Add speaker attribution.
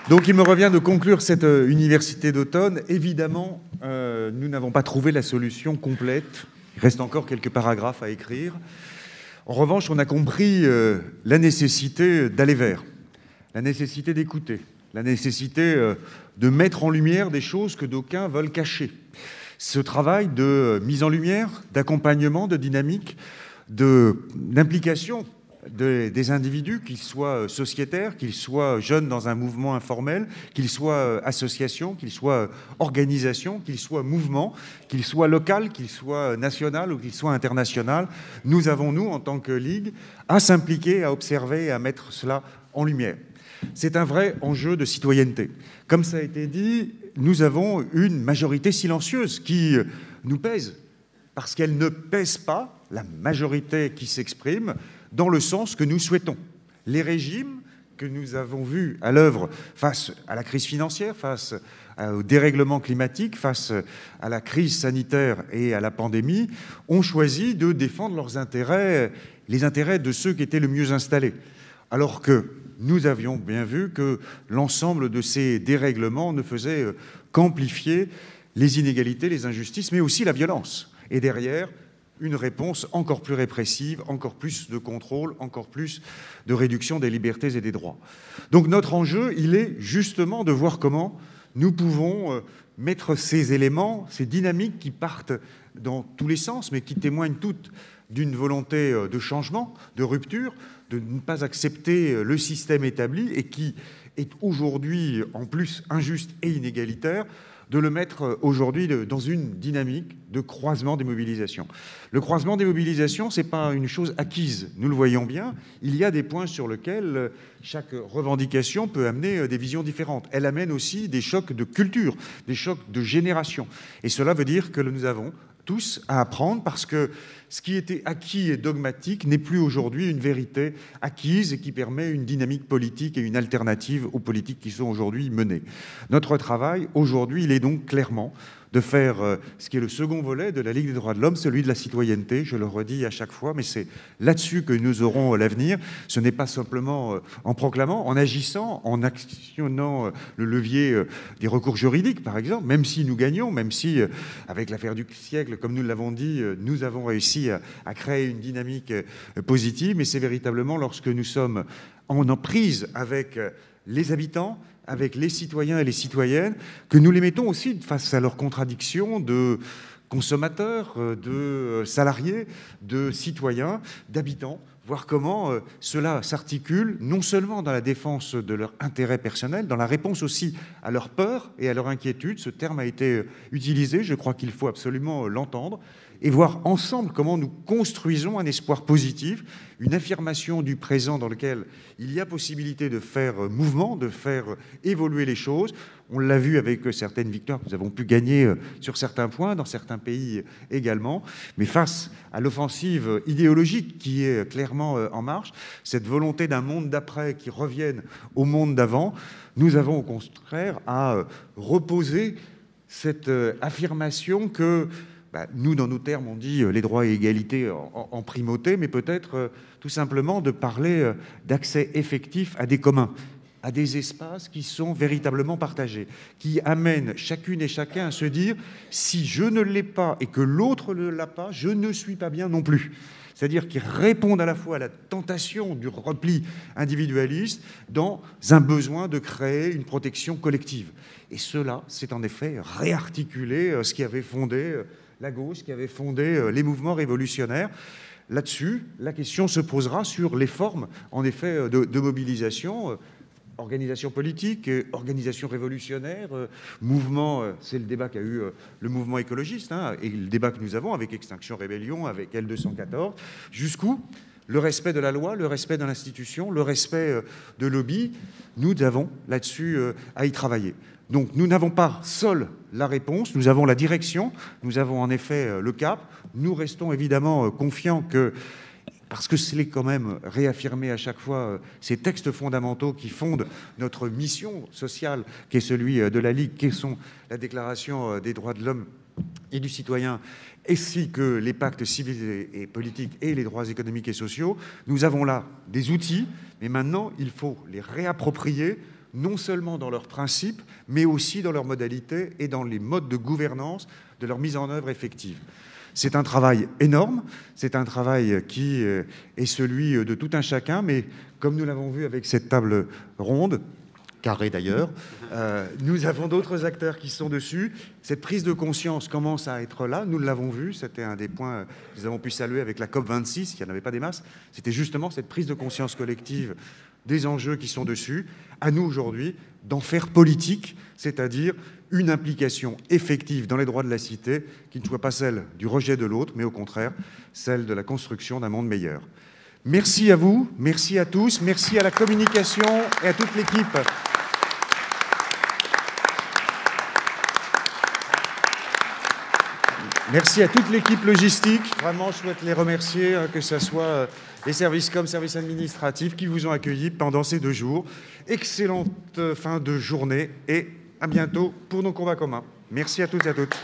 Speaker 1: Donc il me revient de conclure cette université d'automne. Évidemment, nous n'avons pas trouvé la solution complète. Il reste encore quelques paragraphes à écrire. En revanche, on a compris la nécessité d'aller vers, la nécessité d'écouter, la nécessité de mettre en lumière des choses que d'aucuns veulent cacher. Ce travail de mise en lumière, d'accompagnement, de dynamique, d'implication des individus, qu'ils soient sociétaires, qu'ils soient jeunes dans un mouvement informel, qu'ils soient associations, qu'ils soient organisations, qu'ils soient mouvements, qu'ils soient local, qu'ils soient national ou qu'ils soient international. Nous avons, nous, en tant que Ligue, à s'impliquer, à observer et à mettre cela en lumière. C'est un vrai enjeu de citoyenneté. Comme ça a été dit, nous avons une majorité silencieuse qui nous pèse, parce qu'elle ne pèse pas, la majorité qui s'exprime, dans le sens que nous souhaitons. Les régimes que nous avons vus à l'œuvre face à la crise financière, face au dérèglement climatique, face à la crise sanitaire et à la pandémie, ont choisi de défendre leurs intérêts, les intérêts de ceux qui étaient le mieux installés. Alors que nous avions bien vu que l'ensemble de ces dérèglements ne faisait qu'amplifier les inégalités, les injustices, mais aussi la violence. Et derrière, une réponse encore plus répressive, encore plus de contrôle, encore plus de réduction des libertés et des droits. Donc notre enjeu, il est justement de voir comment nous pouvons mettre ces éléments, ces dynamiques qui partent dans tous les sens, mais qui témoignent toutes d'une volonté de changement, de rupture, de ne pas accepter le système établi et qui est aujourd'hui en plus injuste et inégalitaire, de le mettre aujourd'hui dans une dynamique de croisement des mobilisations. Le croisement des mobilisations, ce n'est pas une chose acquise, nous le voyons bien. Il y a des points sur lesquels chaque revendication peut amener des visions différentes. Elle amène aussi des chocs de culture, des chocs de génération. Et cela veut dire que nous avons tous à apprendre, parce que ce qui était acquis et dogmatique n'est plus aujourd'hui une vérité acquise et qui permet une dynamique politique et une alternative aux politiques qui sont aujourd'hui menées. Notre travail aujourd'hui, il est donc clairement de faire ce qui est le second volet de la Ligue des droits de l'homme, celui de la citoyenneté. Je le redis à chaque fois, mais c'est là-dessus que nous aurons l'avenir. Ce n'est pas simplement en proclamant, en agissant, en actionnant le levier des recours juridiques, par exemple, même si nous gagnons, même si, avec l'affaire du siècle, comme nous l'avons dit, nous avons réussi à créer une dynamique positive, mais c'est véritablement lorsque nous sommes en emprise avec les habitants, avec les citoyens et les citoyennes, que nous les mettons aussi face à leurs contradictions de consommateurs, de salariés, de citoyens, d'habitants, voir comment cela s'articule non seulement dans la défense de leur intérêt personnel, dans la réponse aussi à leur peur et à leur inquiétude. Ce terme a été utilisé, je crois qu'il faut absolument l'entendre, et voir ensemble comment nous construisons un espoir positif, une affirmation du présent dans lequel il y a possibilité de faire mouvement, de faire évoluer les choses. On l'a vu avec certaines victoires que nous avons pu gagner sur certains points, dans certains pays également. Mais face à l'offensive idéologique qui est clairement en marche, cette volonté d'un monde d'après qui revienne au monde d'avant, nous avons au contraire à reposer cette affirmation que nous, dans nos termes, on dit les droits et égalité en primauté, mais peut-être tout simplement de parler d'accès effectif à des communs, à des espaces qui sont véritablement partagés, qui amènent chacune et chacun à se dire « si je ne l'ai pas et que l'autre ne l'a pas, je ne suis pas bien non plus ». C'est-à-dire qu'ils répondent à la fois à la tentation du repli individualiste dans un besoin de créer une protection collective. Et cela, c'est en effet réarticuler ce qui avait fondé la gauche, qui avait fondé les mouvements révolutionnaires. Là-dessus, la question se posera sur les formes, en effet, de mobilisation, organisation politique, organisation révolutionnaire, mouvement, c'est le débat qu'a eu le mouvement écologiste, et le débat que nous avons avec Extinction Rébellion, avec L214, jusqu'où le respect de la loi, le respect de l'institution, le respect de lobby, nous avons là-dessus à y travailler. Donc nous n'avons pas seul la réponse, nous avons la direction, nous avons en effet le cap, nous restons évidemment confiants que, parce que c'est quand même réaffirmé à chaque fois ces textes fondamentaux qui fondent notre mission sociale, qui est celui de la Ligue, qui sont la Déclaration des droits de l'homme et du citoyen, ainsi que les pactes civils et politiques et les droits économiques et sociaux. Nous avons là des outils, mais maintenant, il faut les réapproprier, non seulement dans leurs principes, mais aussi dans leurs modalités et dans les modes de gouvernance de leur mise en œuvre effective. C'est un travail énorme, c'est un travail qui est celui de tout un chacun, mais comme nous l'avons vu avec cette table ronde, carré d'ailleurs, nous avons d'autres acteurs qui sont dessus. Cette prise de conscience commence à être là, nous l'avons vu, c'était un des points que nous avons pu saluer avec la COP26, qui n'en avait pas des masses, c'était justement cette prise de conscience collective des enjeux qui sont dessus. À nous aujourd'hui d'en faire politique, c'est-à-dire une implication effective dans les droits de la cité qui ne soit pas celle du rejet de l'autre, mais au contraire celle de la construction d'un monde meilleur. Merci à vous, merci à tous, merci à la communication et à toute l'équipe. Merci à toute l'équipe logistique. Vraiment, je souhaite les remercier, que ce soit les services comme services administratifs qui vous ont accueillis pendant ces 2 jours. Excellente fin de journée et à bientôt pour nos combats communs. Merci à toutes et à toutes.